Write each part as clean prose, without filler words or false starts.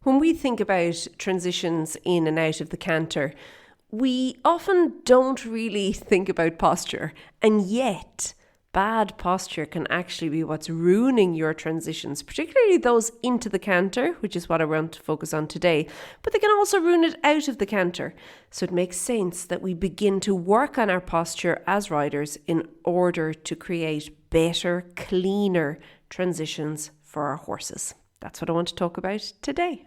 When we think about transitions in and out of the canter, we often don't really think about posture, and yet bad posture can actually be what's ruining your transitions, particularly those into the canter, which is what I want to focus on today, but they can also ruin it out of the canter. So it makes sense that we begin to work on our posture as riders in order to create better, cleaner transitions for our horses. That's what I want to talk about today.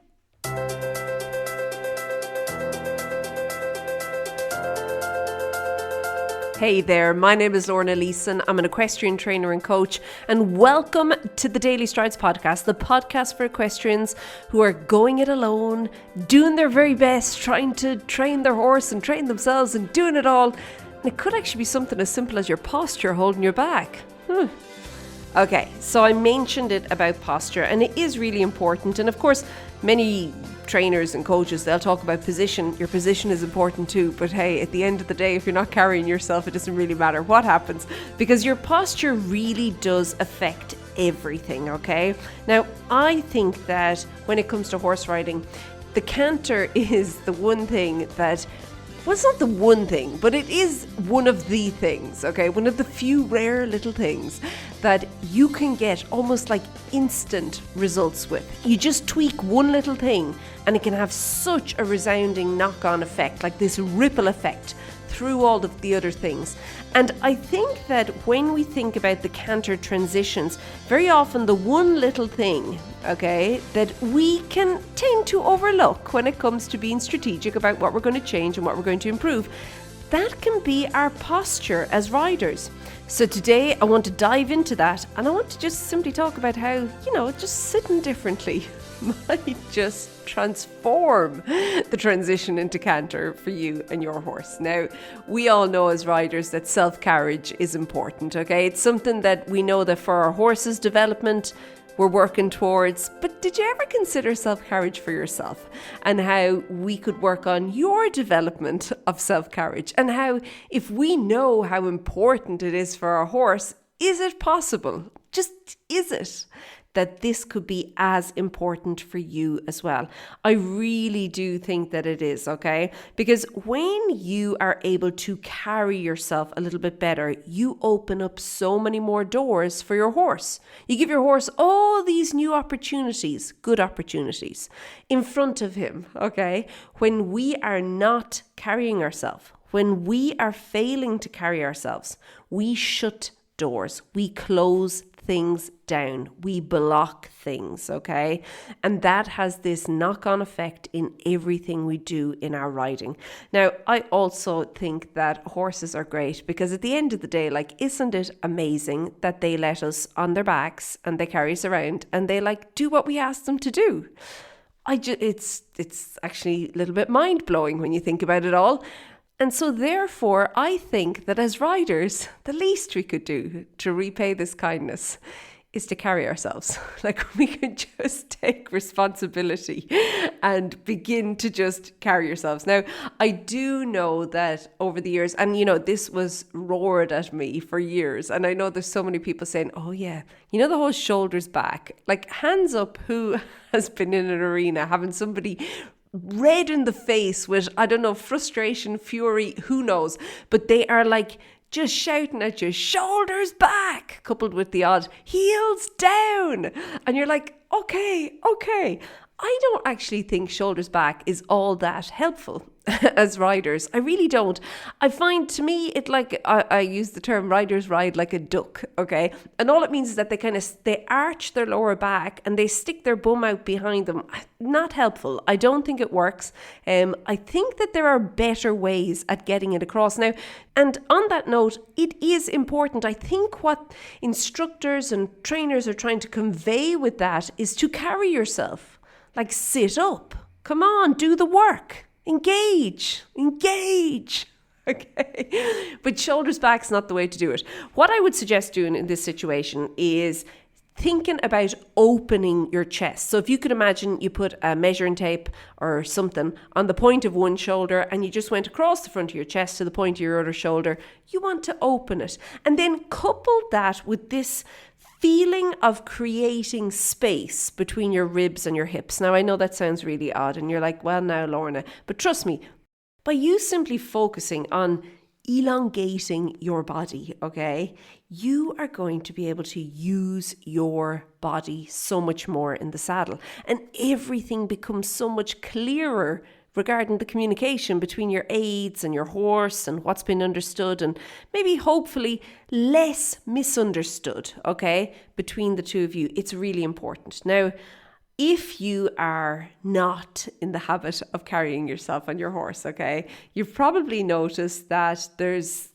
Hey there, my name is Lorna Leeson. I'm an equestrian trainer and coach, and welcome to the Daily Strides podcast, the podcast for equestrians who are going it alone, doing their very best, trying to train their horse and train themselves and doing it all. And it could actually be something as simple as your posture holding your back. Okay, so I mentioned it about posture, and it is really important. And of course, many trainers and coaches, they'll talk about position. Your position is important too, but hey, at the end of the day, if you're not carrying yourself, it doesn't really matter what happens, because your posture really does affect everything, okay? Now, I think that when it comes to horse riding, the canter is the one thing that, well, it's not the one thing, but it is one of the things, okay? One of the few rare little things that you can get almost like instant results with. You just tweak one little thing and it can have such a resounding knock-on effect, like this ripple effect through all of the other things. And I think that when we think about the canter transitions, very often the one little thing, okay, that we can tend to overlook when it comes to being strategic about what we're going to change and what we're going to improve, that can be our posture as riders. So today I want to dive into that, and I want to just simply talk about how, just sitting differently might just transform the transition into canter for you and your horse. Now, we all know as riders that self-carriage is important, okay? It's something that we know that for our horse's development, we're working towards. But did you ever consider self-carriage for yourself, and how we could work on your development of self-carriage, and how, if we know how important it is for our horse, is it possible? Just is it? That this could be as important for you as well. I really do think that it is, okay? Because when you are able to carry yourself a little bit better, you open up so many more doors for your horse. You give your horse all these new opportunities, good opportunities, in front of him, okay? When we are not carrying ourselves, when we are failing to carry ourselves, we shut doors, we close things down, we block things, okay? And that has this knock-on effect in everything we do in our riding. Now, I also think that horses are great, because at the end of the day, isn't it amazing that they let us on their backs and they carry us around and they do what we ask them to do? It's actually a little bit mind-blowing when you think about it all. And so therefore, I think that as riders, the least we could do to repay this kindness is to carry ourselves. We can just take responsibility and begin to just carry ourselves. Now, I do know that over the years, and this was roared at me for years, and I know there's so many people saying, oh yeah, the whole shoulders back. Hands up who has been in an arena having somebody red in the face with, I don't know, frustration, fury, who knows, but they are just shouting at you, shoulders back, coupled with the odd heels down. And you're okay. I don't actually think shoulders back is all that helpful as riders. I really don't. I find, to me, I use the term riders ride like a duck, okay? And all it means is that they arch their lower back and they stick their bum out behind them. Not helpful. I don't think it works. I think that there are better ways at getting it across. Now, and on that note, it is important. I think what instructors and trainers are trying to convey with that is to carry yourself. Sit up. Come on, do the work. Engage. Okay. But shoulders back's not the way to do it. What I would suggest doing in this situation is thinking about opening your chest. So if you could imagine you put a measuring tape or something on the point of one shoulder and you just went across the front of your chest to the point of your other shoulder, you want to open it. And then couple that with this feeling of creating space between your ribs and your hips. Now, I know that sounds really odd and you're like, well, now, Lorna, but trust me, by you simply focusing on elongating your body, okay, you are going to be able to use your body so much more in the saddle, and everything becomes so much clearer regarding the communication between your aids and your horse and what's been understood, and maybe hopefully less misunderstood, okay, between the two of you. It's really important. Now, if you are not in the habit of carrying yourself on your horse, okay, you've probably noticed that there's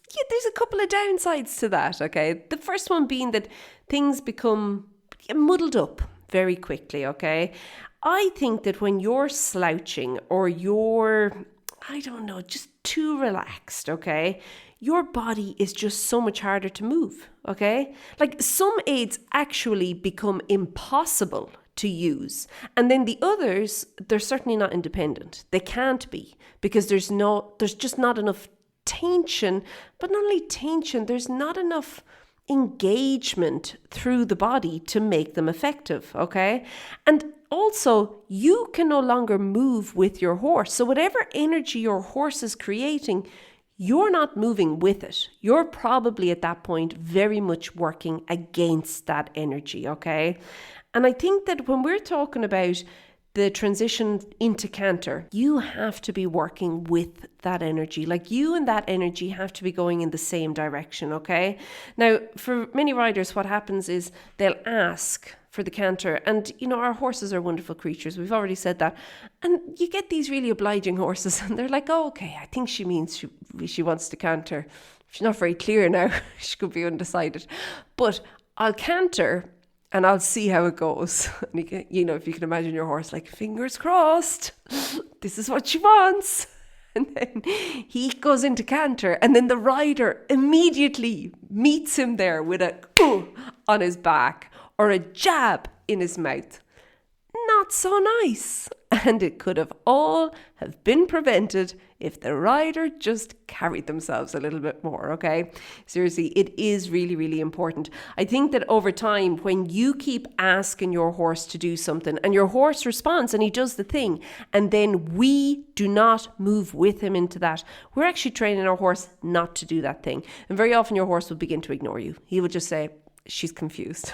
a couple of downsides to that, okay? The first one being that things become muddled up very quickly, okay? I think that when you're slouching or you're, just too relaxed, okay, your body is just so much harder to move, okay? Like some aids actually become impossible to use. And then the others, they're certainly not independent. They can't be, because there's just not enough tension, but not only tension, there's not enough engagement through the body to make them effective, okay? And also, you can no longer move with your horse. So whatever energy your horse is creating, you're not moving with it. You're probably at that point very much working against that energy, okay? And I think that when we're talking about the transition into canter, you have to be working with that energy. Like you and that energy have to be going in the same direction, okay? Now, for many riders, what happens is they'll ask for the canter. And, our horses are wonderful creatures. We've already said that. And you get these really obliging horses and they're like, oh, okay, I think she means she wants to canter. She's not very clear now. She could be undecided. But I'll canter and I'll see how it goes. And if you can imagine your horse like, fingers crossed, this is what she wants. And then he goes into canter, and then the rider immediately meets him there with a on his back or a jab in his mouth. Not so nice. And it could have all have been prevented if the rider just carried themselves a little bit more, okay? Seriously, it is really, really important. I think that over time, when you keep asking your horse to do something and your horse responds and he does the thing, and then we do not move with him into that, we're actually training our horse not to do that thing. And very often your horse will begin to ignore you. He will just say, she's confused.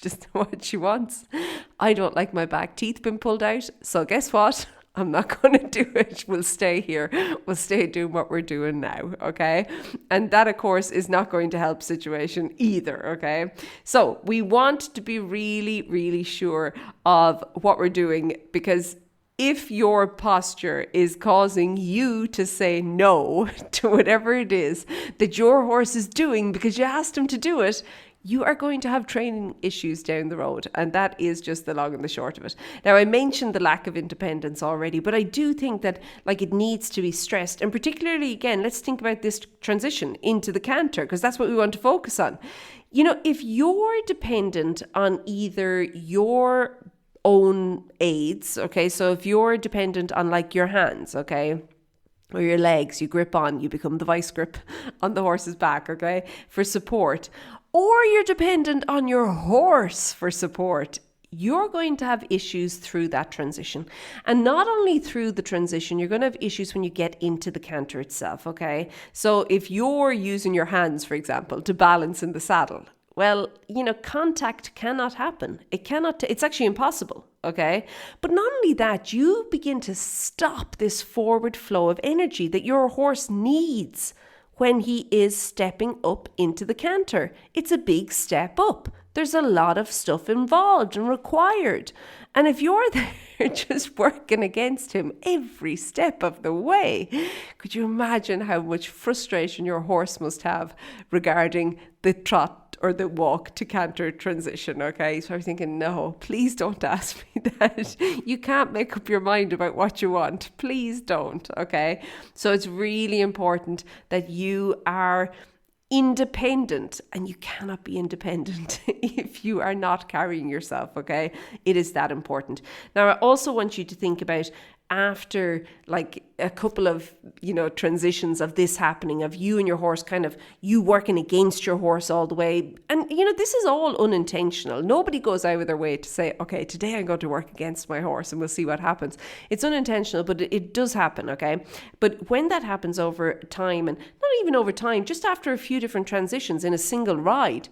Just what she wants. I don't like my back teeth being pulled out. So guess what? I'm not going to do it. We'll stay here. We'll stay doing what we're doing now. Okay. And that, of course, is not going to help situation either. Okay. So we want to be really, really sure of what we're doing, because if your posture is causing you to say no to whatever it is that your horse is doing because you asked him to do it, you are going to have training issues down the road. And that is just the long and the short of it. Now, I mentioned the lack of independence already, but I do think that it needs to be stressed. And particularly, again, let's think about this transition into the canter, because that's what we want to focus on. If you're dependent on either your own aids, okay, so if you're dependent on your hands, okay, or your legs, you grip on, you become the vice grip on the horse's back, okay, for support, or you're dependent on your horse for support, you're going to have issues through that transition. And not only through the transition, you're going to have issues when you get into the canter itself, okay? So if you're using your hands, for example, to balance in the saddle, well, contact cannot happen. It's actually impossible, okay? But not only that, you begin to stop this forward flow of energy that your horse needs when he is stepping up into the canter. It's a big step up. There's a lot of stuff involved and required. And if you're there just working against him every step of the way, could you imagine how much frustration your horse must have regarding the trot or the walk to canter transition, okay? So I was thinking, no, please don't ask me that. You can't make up your mind about what you want. Please don't, okay? So it's really important that you are independent, and you cannot be independent if you are not carrying yourself, okay? It is that important. Now, I also want you to think about after like a couple of, transitions of this happening, of you and your horse you working against your horse all the way. And, this is all unintentional. Nobody goes out of their way to say, okay, today I'm going to work against my horse and we'll see what happens. It's unintentional, but it does happen, okay? But when that happens over time, and not even over time, just after a few different transitions in a single ride,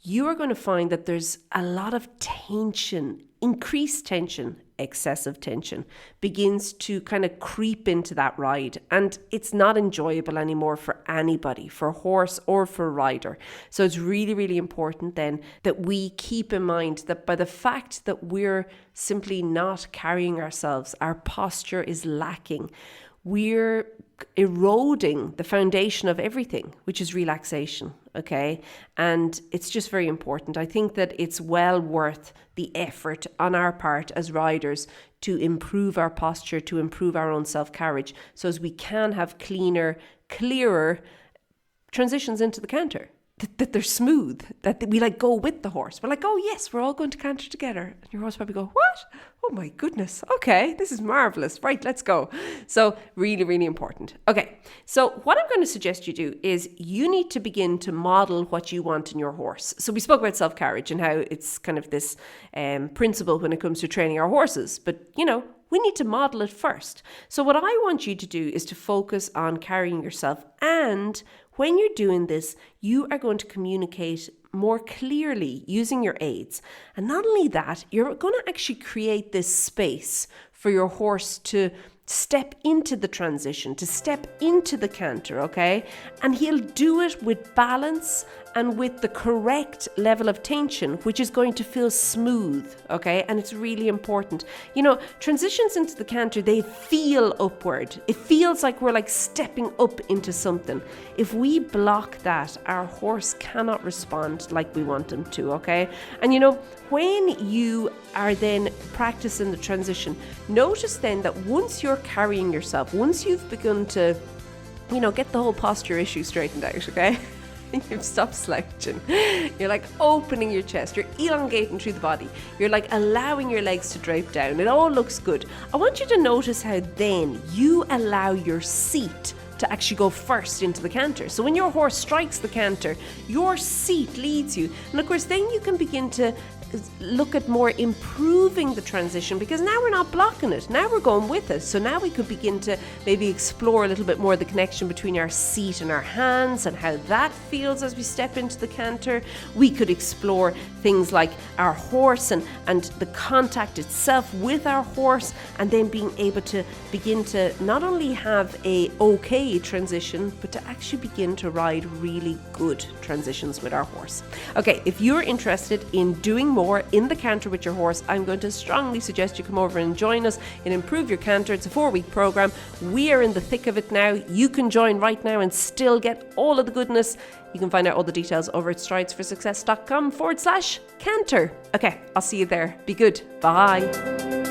you are going to find that there's a lot of tension, increased tension, excessive tension begins to kind of creep into that ride, and it's not enjoyable anymore for anybody, for horse or for rider. So it's really, really important then that we keep in mind that by the fact that we're simply not carrying ourselves, our posture is lacking, we're eroding the foundation of everything, which is relaxation, okay? And it's just very important. I think that it's well worth the effort on our part as riders to improve our posture, to improve our own self-carriage, so as we can have cleaner, clearer transitions into the canter. That they're smooth, that we like go with the horse. We're like, oh yes, we're all going to canter together. And your horse probably go, what? Oh my goodness. Okay, this is marvelous. Right, let's go. So really, really important. Okay, so what I'm going to suggest you do is you need to begin to model what you want in your horse. So we spoke about self-carriage and how it's kind of this principle when it comes to training our horses. But, we need to model it first. So what I want you to do is to focus on carrying yourself, and when you're doing this, you are going to communicate more clearly using your aids. And not only that, you're going to actually create this space for your horse to step into the transition, to step into the canter, okay? And he'll do it with balance and with the correct level of tension, which is going to feel smooth, okay? And it's really important. Transitions into the canter, they feel upward. It feels like we're like stepping up into something. If we block that, our horse cannot respond like we want him to, okay? And when you are then practicing the transition, notice then that once you're carrying yourself, once you've begun to, get the whole posture issue straightened out, okay? You've stopped slouching. You're like opening your chest. You're elongating through the body. You're like allowing your legs to drape down. It all looks good. I want you to notice how then you allow your seat to actually go first into the canter. So when your horse strikes the canter, your seat leads you. And of course, then you can begin to look at more improving the transition, because now we're not blocking it. Now we're going with it. So now we could begin to maybe explore a little bit more the connection between our seat and our hands and how that feels as we step into the canter. We could explore things like our horse and the contact itself with our horse, and then being able to begin to not only have a okay transition, but to actually begin to ride really good transitions with our horse. Okay, if you're interested in doing more in the canter with your horse, I'm going to strongly suggest you come over and join us in Improve Your Canter. It's a 4-week program. We are in the thick of it now. You can join right now and still get all of the goodness. You can find out all the details over at stridesforsuccess.com/canter. Okay, I'll see you there. Be good. Bye.